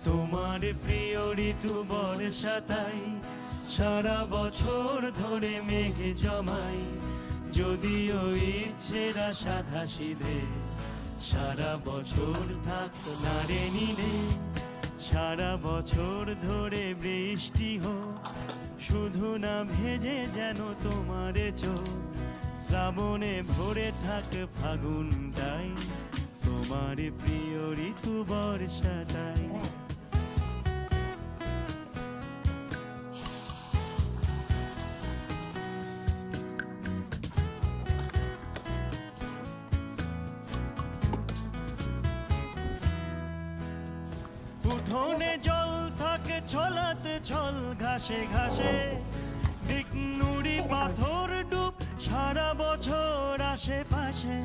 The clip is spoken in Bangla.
তোমার প্রিয় ঋতু বর্ষাতাই, সারা বছর ধরে মেঘে জমাই। যদিও ইচ্ছেরা সাধা সিধে, সারা বছর থাকতো না রে নীড়ে। সারা বছর ধরে বৃষ্টি হোক, শুধু না ভেজে যেন তোমার চোখ। শ্রাবণে ভরে থাক ফাগুনটাই, তোমার প্রিয় ঋতু বর্ষাটাই। উঠোনে জল থাকে ছলাতে ছল ঘাসে ঘাসে, দিক নুড়ি পাথর ডুব সারা বছর আশেপাশে।